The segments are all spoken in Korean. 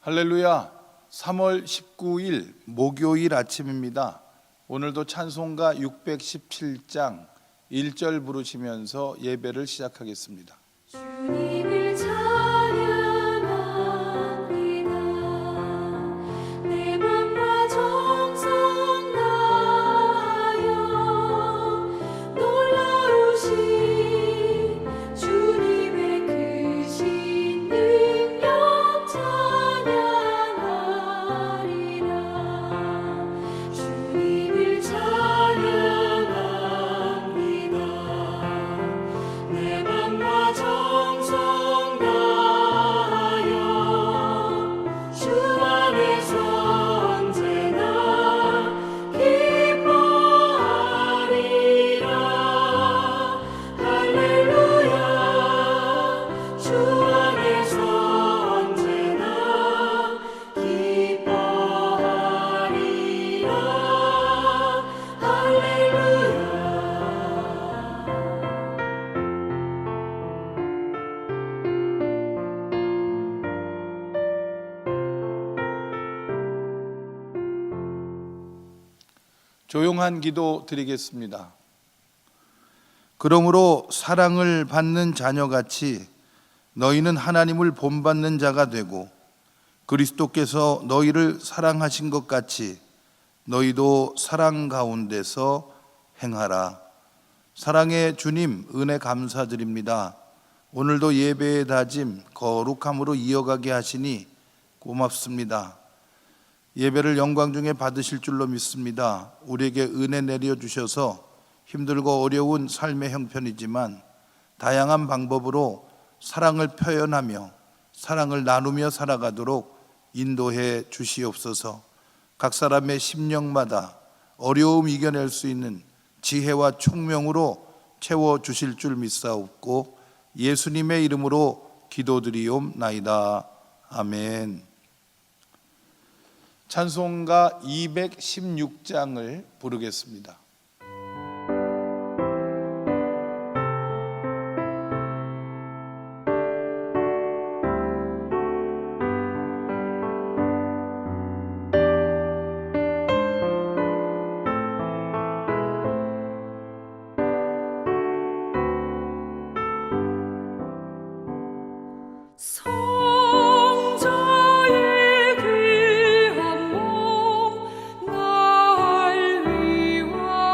할렐루야. 3월 19일 목요일 아침입니다. 오늘도 찬송가 617장 1절 부르시면서 예배를 시작하겠습니다. 주님을 찬양합니다. 내 맘과 정성 다하여 놀라우신 주님의 크신 능력 찬양하리라. 주님을 찬양합니다. 내 맘과 정성 다하여 주 안에서 언제나 기뻐하리라. 할렐루야. 주 안에서 언제나 기뻐하리라. 할렐루야. 조용한 기도 드리겠습니다. 그러므로 사랑을 받는 자녀같이 너희는 하나님을 본받는 자가 되고 그리스도께서 너희를 사랑하신 것 같이 너희도 사랑 가운데서 행하라. 사랑의 주님, 은혜 감사드립니다. 오늘도 예배의 다짐 거룩함으로 이어가게 하시니 고맙습니다. 예배를 영광 중에 받으실 줄로 믿습니다. 우리에게 은혜 내려주셔서 힘들고 어려운 삶의 형편이지만 다양한 방법으로 사랑을 표현하며 사랑을 나누며 살아가도록 인도해 주시옵소서. 각 사람의 심령마다 어려움 이겨낼 수 있는 지혜와 총명으로 채워주실 줄 믿사옵고 예수님의 이름으로 기도드리옵나이다. 아멘. 찬송가 216장을 부르겠습니다. 성자의 귀한 몸 날 위하여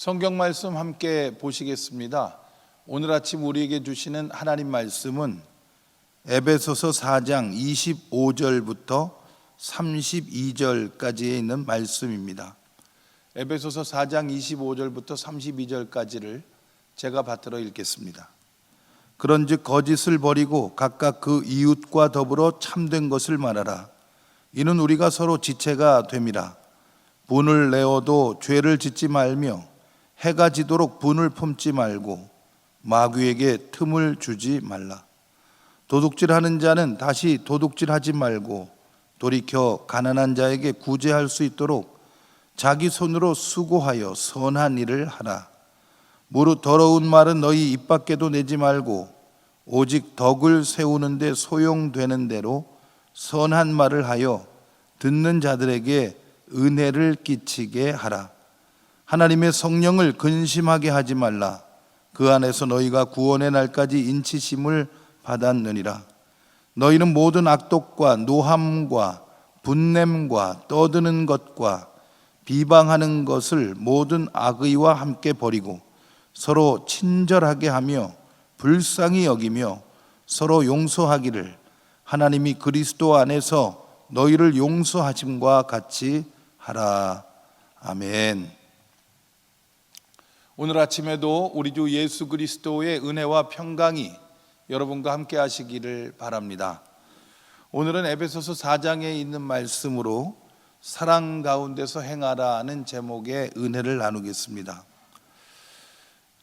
성경 말씀 함께 보시겠습니다. 오늘 아침 우리에게 주시는 하나님 말씀은 에베소서 4장 25절부터 32절까지에 있는 말씀입니다. 에베소서 4장 25절부터 32절까지를 제가 받들어 읽겠습니다. 그런즉 거짓을 버리고 각각 그 이웃과 더불어 참된 것을 말하라. 이는 우리가 서로 지체가 됨이라. 분을 내어도 죄를 짓지 말며 해가 지도록 분을 품지 말고 마귀에게 틈을 주지 말라. 도둑질하는 자는 다시 도둑질하지 말고 돌이켜 가난한 자에게 구제할 수 있도록 자기 손으로 수고하여 선한 일을 하라. 무릇 더러운 말은 너희 입 밖에도 내지 말고 오직 덕을 세우는 데 소용되는 대로 선한 말을 하여 듣는 자들에게 은혜를 끼치게 하라. 하나님의 성령을 근심하게 하지 말라. 그 안에서 너희가 구원의 날까지 인치심을 받았느니라. 너희는 모든 악독과 노함과 분냄과 떠드는 것과 비방하는 것을 모든 악의와 함께 버리고 서로 친절하게 하며 불쌍히 여기며 서로 용서하기를 하나님이 그리스도 안에서 너희를 용서하심과 같이 하라. 아멘. 오늘 아침에도 우리 주 예수 그리스도의 은혜와 평강이 여러분과 함께 하시기를 바랍니다. 오늘은 에베소서 4장에 있는 말씀으로 사랑 가운데서 행하라는 제목의 은혜를 나누겠습니다.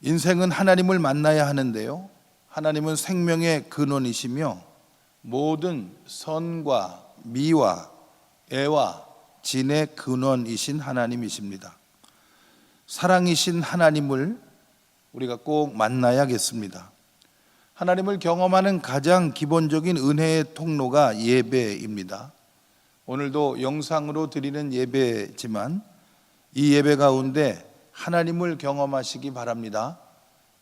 인생은 하나님을 만나야 하는데요, 하나님은 생명의 근원이시며 모든 선과 미와 애와 진의 근원이신 하나님이십니다. 사랑이신 하나님을 우리가 꼭 만나야겠습니다. 하나님을 경험하는 가장 기본적인 은혜의 통로가 예배입니다. 오늘도 영상으로 드리는 예배지만 이 예배 가운데 하나님을 경험하시기 바랍니다.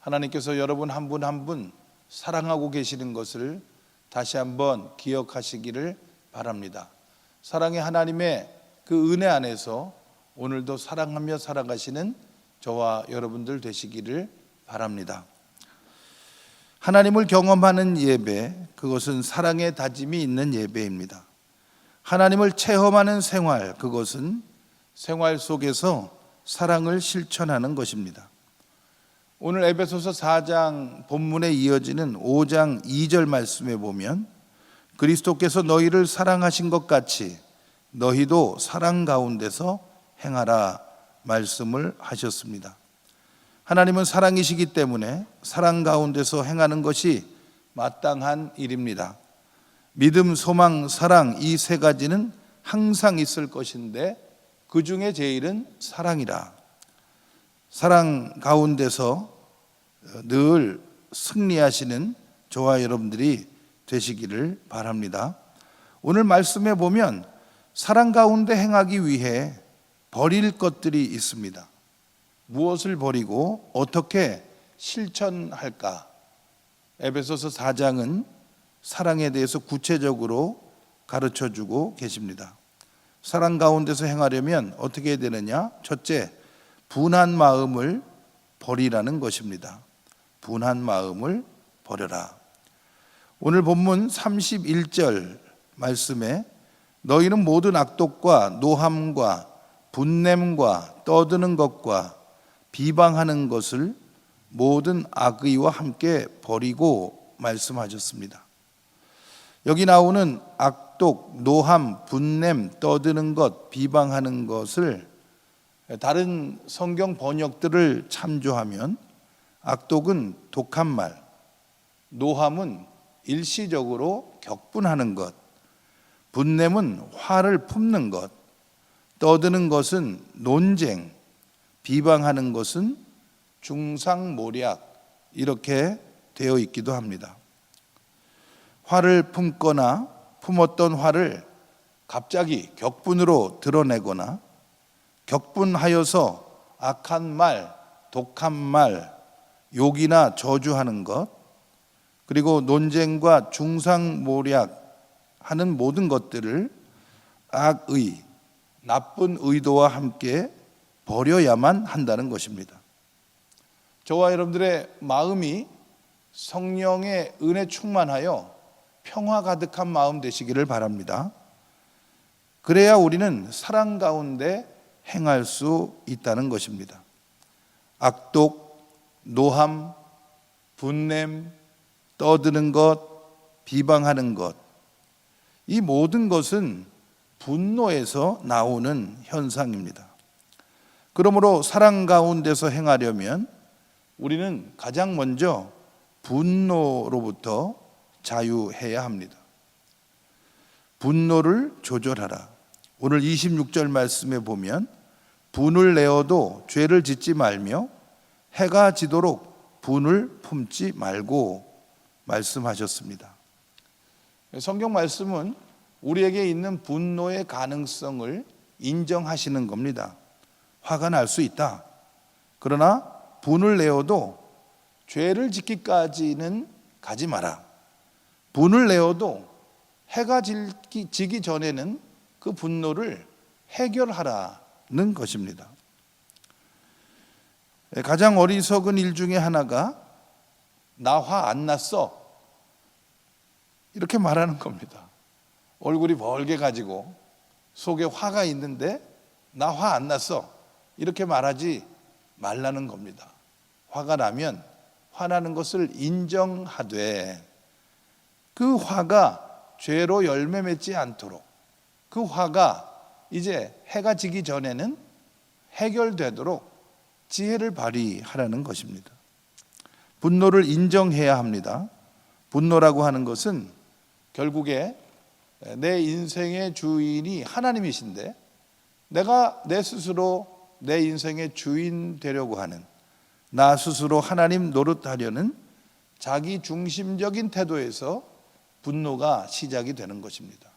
하나님께서 여러분 한 분 한 분 사랑하고 계시는 것을 다시 한번 기억하시기를 바랍니다. 사랑의 하나님의 그 은혜 안에서 오늘도 사랑하며 살아가시는 저와 여러분들 되시기를 바랍니다. 하나님을 경험하는 예배, 그것은 사랑의 다짐이 있는 예배입니다. 하나님을 체험하는 생활, 그것은 생활 속에서 사랑을 실천하는 것입니다. 오늘 에베소서 4장 본문에 이어지는 5장 2절 말씀에 보면 그리스도께서 너희를 사랑하신 것 같이 너희도 사랑 가운데서 행하라 말씀을 하셨습니다. 하나님은 사랑이시기 때문에 사랑 가운데서 행하는 것이 마땅한 일입니다. 믿음, 소망, 사랑 이 세 가지는 항상 있을 것인데 그 중에 제일은 사랑이라. 사랑 가운데서 늘 승리하시는 저와 여러분들이 되시기를 바랍니다. 오늘 말씀에 보면 사랑 가운데 행하기 위해 버릴 것들이 있습니다. 무엇을 버리고 어떻게 실천할까? 에베소서 4장은 사랑에 대해서 구체적으로 가르쳐주고 계십니다. 사랑 가운데서 행하려면 어떻게 해야 되느냐? 첫째, 분한 마음을 버리라는 것입니다. 분한 마음을 버려라. 오늘 본문 31절 말씀에 너희는 모든 악독과 노함과 분냄과 떠드는 것과 비방하는 것을 모든 악의와 함께 버리고 말씀하셨습니다. 여기 나오는 악독, 노함, 분냄, 떠드는 것, 비방하는 것을 다른 성경 번역들을 참조하면 악독은 독한 말, 노함은 일시적으로 격분하는 것, 분냄은 화를 품는 것, 떠드는 것은 논쟁, 비방하는 것은 중상모략 이렇게 되어 있기도 합니다. 화를 품거나 품었던 화를 갑자기 격분으로 드러내거나 격분하여서 악한 말, 독한 말, 욕이나 저주하는 것, 그리고 논쟁과 중상모략하는 모든 것들을 악의, 나쁜 의도와 함께 버려야만 한다는 것입니다. 저와 여러분들의 마음이 성령의 은혜 충만하여 평화 가득한 마음 되시기를 바랍니다. 그래야 우리는 사랑 가운데 행할 수 있다는 것입니다. 악독, 노함, 분냄, 떠드는 것, 비방하는 것, 이 모든 것은 분노에서 나오는 현상입니다. 그러므로 사랑 가운데서 행하려면 우리는 가장 먼저 분노로부터 자유해야 합니다. 분노를 조절하라. 오늘 26절 말씀에 보면 분을 내어도 죄를 짓지 말며 해가 지도록 분을 품지 말고 말씀하셨습니다. 성경 말씀은 우리에게 있는 분노의 가능성을 인정하시는 겁니다. 화가 날 수 있다. 그러나 분을 내어도 죄를 짓기까지는 가지 마라. 분을 내어도 해가 지기 전에는 그 분노를 해결하라는 것입니다. 가장 어리석은 일 중에 하나가 나 화 안 났어 이렇게 말하는 겁니다. 얼굴이 벌게 가지고 속에 화가 있는데 나 화 안 났어 이렇게 말하지 말라는 겁니다. 화가 나면 화나는 것을 인정하되 그 화가 죄로 열매 맺지 않도록 그 화가 이제 해가 지기 전에는 해결되도록 지혜를 발휘하라는 것입니다. 분노를 인정해야 합니다. 분노라고 하는 것은 결국에 내 인생의 주인이 하나님이신데 내가 내 스스로 내 인생의 주인 되려고 하는, 나 스스로 하나님 노릇하려는 자기 중심적인 태도에서 분노가 시작이 되는 것입니다.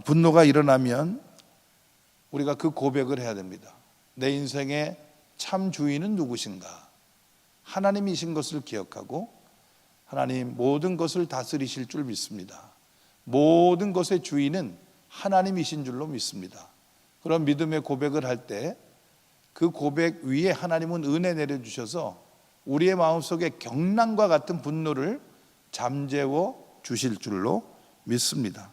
분노가 일어나면 우리가 그 고백을 해야 됩니다. 내 인생의 참 주인은 누구신가? 하나님이신 것을 기억하고 하나님 모든 것을 다스리실 줄 믿습니다. 모든 것의 주인은 하나님이신 줄로 믿습니다. 그런 믿음의 고백을 할 때 그 고백 위에 하나님은 은혜 내려주셔서 우리의 마음속에 경랑과 같은 분노를 잠재워 주실 줄로 믿습니다.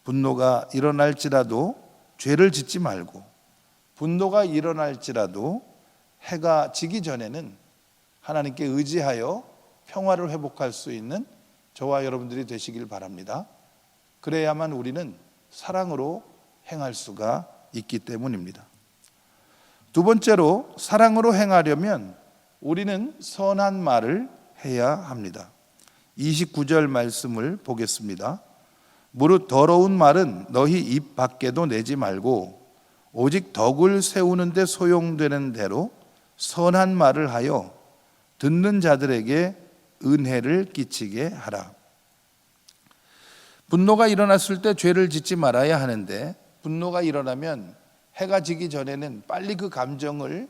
분노가 일어날지라도 죄를 짓지 말고, 분노가 일어날지라도 해가 지기 전에는 하나님께 의지하여 평화를 회복할 수 있는 저와 여러분들이 되시길 바랍니다. 그래야만 우리는 사랑으로 행할 수가 있기 때문입니다. 두 번째로, 사랑으로 행하려면 우리는 선한 말을 해야 합니다. 29절 말씀을 보겠습니다. 무릇 더러운 말은 너희 입 밖에도 내지 말고 오직 덕을 세우는 데 소용되는 대로 선한 말을 하여 듣는 자들에게 은혜를 끼치게 하라. 분노가 일어났을 때 죄를 짓지 말아야 하는데 분노가 일어나면 해가 지기 전에는 빨리 그 감정을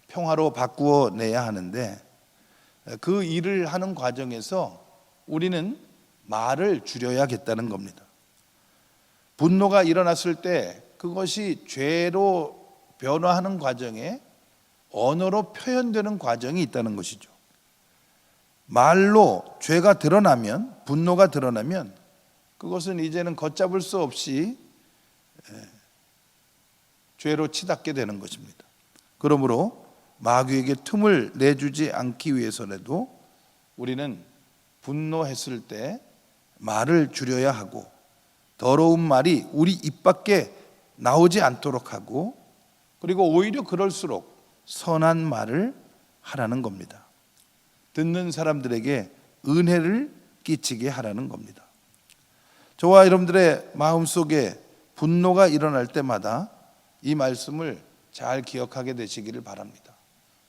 평화로 바꾸어 내야 하는데 그 일을 하는 과정에서 우리는 말을 줄여야겠다는 겁니다. 분노가 일어났을 때 그것이 죄로 변화하는 과정에 언어로 표현되는 과정이 있다는 것이죠. 말로 죄가 드러나면, 분노가 드러나면 그것은 이제는 걷잡을 수 없이 죄로 치닫게 되는 것입니다. 그러므로 마귀에게 틈을 내주지 않기 위해서라도 우리는 분노했을 때 말을 줄여야 하고 더러운 말이 우리 입 밖에 나오지 않도록 하고, 그리고 오히려 그럴수록 선한 말을 하라는 겁니다. 듣는 사람들에게 은혜를 끼치게 하라는 겁니다. 저와 여러분들의 마음속에 분노가 일어날 때마다 이 말씀을 잘 기억하게 되시기를 바랍니다.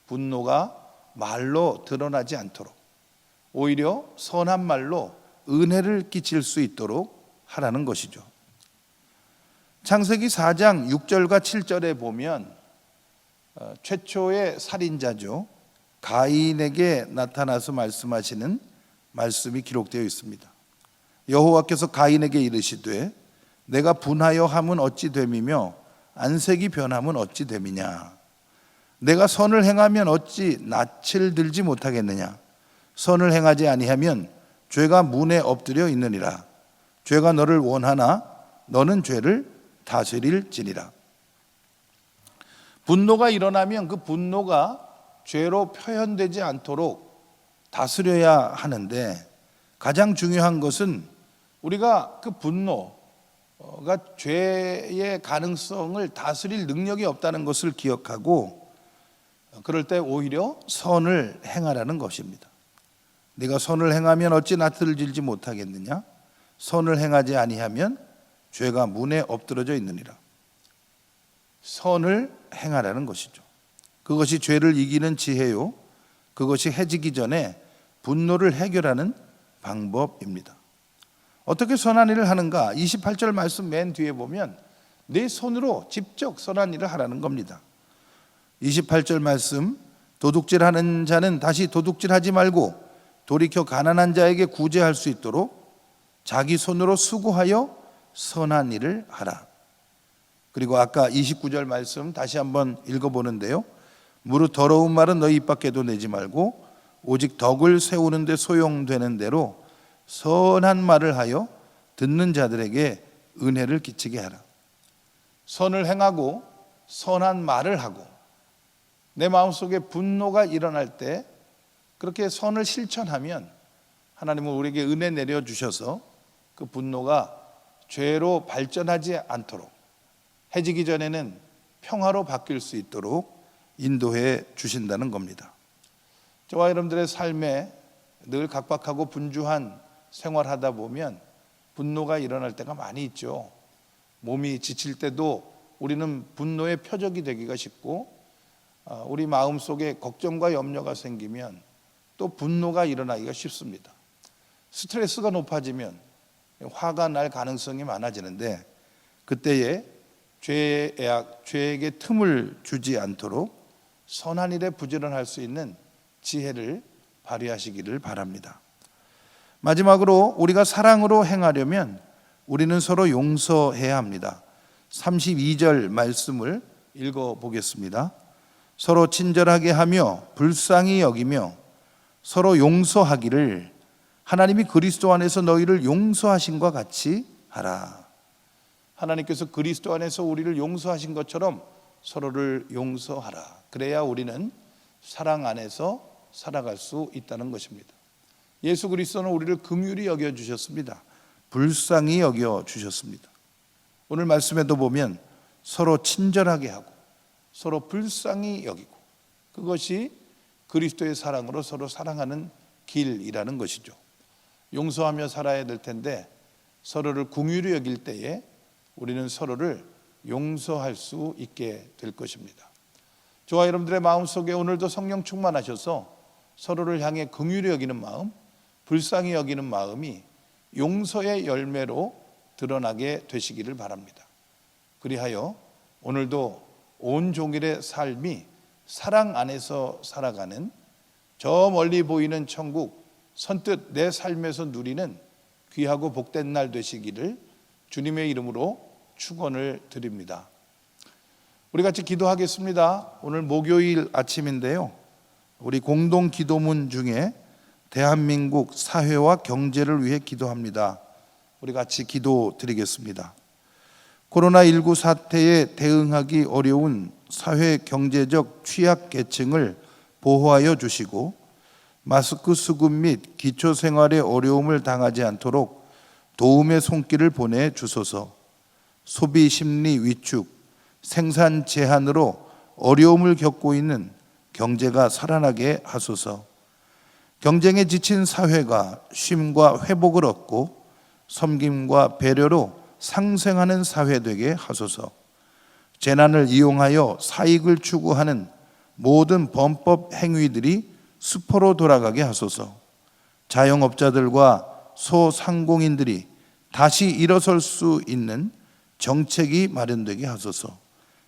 분노가 말로 드러나지 않도록 오히려 선한 말로 은혜를 끼칠 수 있도록 하라는 것이죠. 창세기 4장 6절과 7절에 보면 최초의 살인자죠, 가인에게 나타나서 말씀하시는 말씀이 기록되어 있습니다. 여호와께서 가인에게 이르시되 내가 분하여 함은 어찌 됨이며 안색이 변함은 어찌 됨이냐. 내가 선을 행하면 어찌 낯을 들지 못하겠느냐. 선을 행하지 아니하면 죄가 문에 엎드려 있느니라. 죄가 너를 원하나 너는 죄를 다스릴지니라. 분노가 일어나면 그 분노가 죄로 표현되지 않도록 다스려야 하는데, 가장 중요한 것은 우리가 그 분노가 죄의 가능성을 다스릴 능력이 없다는 것을 기억하고, 그럴 때 오히려 선을 행하라는 것입니다. 네가 선을 행하면 어찌 낯을 들지 못하겠느냐. 선을 행하지 아니하면 죄가 문에 엎드러져 있느니라. 선을 행하라는 것이죠. 그것이 죄를 이기는 지혜요, 그것이 해지기 전에 분노를 해결하는 방법입니다. 어떻게 선한 일을 하는가? 28절 말씀 맨 뒤에 보면 내 손으로 직접 선한 일을 하라는 겁니다. 28절 말씀, 도둑질하는 자는 다시 도둑질하지 말고 돌이켜 가난한 자에게 구제할 수 있도록 자기 손으로 수고하여 선한 일을 하라. 그리고 아까 29절 말씀 다시 한번 읽어보는데요. 무릇 더러운 말은 너희 입 밖에도 내지 말고 오직 덕을 세우는 데 소용되는 대로 선한 말을 하여 듣는 자들에게 은혜를 끼치게 하라. 선을 행하고 선한 말을 하고, 내 마음속에 분노가 일어날 때 그렇게 선을 실천하면 하나님은 우리에게 은혜 내려주셔서 그 분노가 죄로 발전하지 않도록, 해지기 전에는 평화로 바뀔 수 있도록 인도해 주신다는 겁니다. 저와 여러분들의 삶에 늘 각박하고 분주한 생활하다 보면 분노가 일어날 때가 많이 있죠. 몸이 지칠 때도 우리는 분노의 표적이 되기가 쉽고, 우리 마음속에 걱정과 염려가 생기면 또 분노가 일어나기가 쉽습니다. 스트레스가 높아지면 화가 날 가능성이 많아지는데, 그때에 죄에게 틈을 주지 않도록 선한 일에 부지런할 수 있는 지혜를 발휘하시기를 바랍니다. 마지막으로 우리가 사랑으로 행하려면 우리는 서로 용서해야 합니다. 32절 말씀을 읽어보겠습니다. 서로 친절하게 하며 불쌍히 여기며 서로 용서하기를 하나님이 그리스도 안에서 너희를 용서하신 것 같이 하라. 하나님께서 그리스도 안에서 우리를 용서하신 것처럼 서로를 용서하라. 그래야 우리는 사랑 안에서 살아갈 수 있다는 것입니다. 예수 그리스도는 우리를 긍휼히 여겨주셨습니다. 불쌍히 여겨주셨습니다. 오늘 말씀에도 보면 서로 친절하게 하고 서로 불쌍히 여기고, 그것이 그리스도의 사랑으로 서로 사랑하는 길이라는 것이죠. 용서하며 살아야 될 텐데 서로를 긍휼히 여길 때에 우리는 서로를 용서할 수 있게 될 것입니다. 저와 여러분들의 마음속에 오늘도 성령 충만하셔서 서로를 향해 긍휼히 여기는 마음, 불쌍히 여기는 마음이 용서의 열매로 드러나게 되시기를 바랍니다. 그리하여 오늘도 온종일의 삶이 사랑 안에서 살아가는, 저 멀리 보이는 천국 선뜻 내 삶에서 누리는 귀하고 복된 날 되시기를 주님의 이름으로 축원을 드립니다. 우리 같이 기도하겠습니다. 오늘 목요일 아침인데요, 우리 공동 기도문 중에 대한민국 사회와 경제를 위해 기도합니다. 우리 같이 기도 드리겠습니다. 코로나19 사태에 대응하기 어려운 사회 경제적 취약계층을 보호하여 주시고, 마스크 수급 및 기초생활의 어려움을 당하지 않도록 도움의 손길을 보내주소서. 소비 심리 위축, 생산 제한으로 어려움을 겪고 있는 경제가 살아나게 하소서. 경쟁에 지친 사회가 쉼과 회복을 얻고 섬김과 배려로 상생하는 사회 되게 하소서. 재난을 이용하여 사익을 추구하는 모든 범법 행위들이 수포로 돌아가게 하소서. 자영업자들과 소상공인들이 다시 일어설 수 있는 정책이 마련되게 하소서.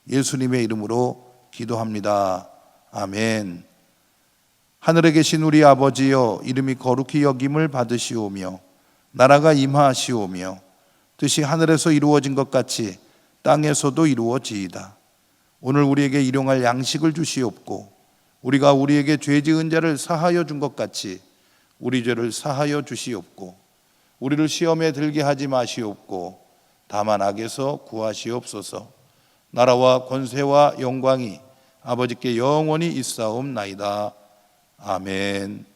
예수님의 이름으로 기도합니다. 아멘. 하늘에 계신 우리 아버지여, 이름이 거룩히 여김을 받으시오며 나라가 임하시오며 뜻이 하늘에서 이루어진 것 같이 땅에서도 이루어지이다. 오늘 우리에게 일용할 양식을 주시옵고 우리가 우리에게 죄 지은 자를 사하여 준 것 같이 우리 죄를 사하여 주시옵고 우리를 시험에 들게 하지 마시옵고 다만 악에서 구하시옵소서. 나라와 권세와 영광이 아버지께 영원히 있사옵나이다. 아멘.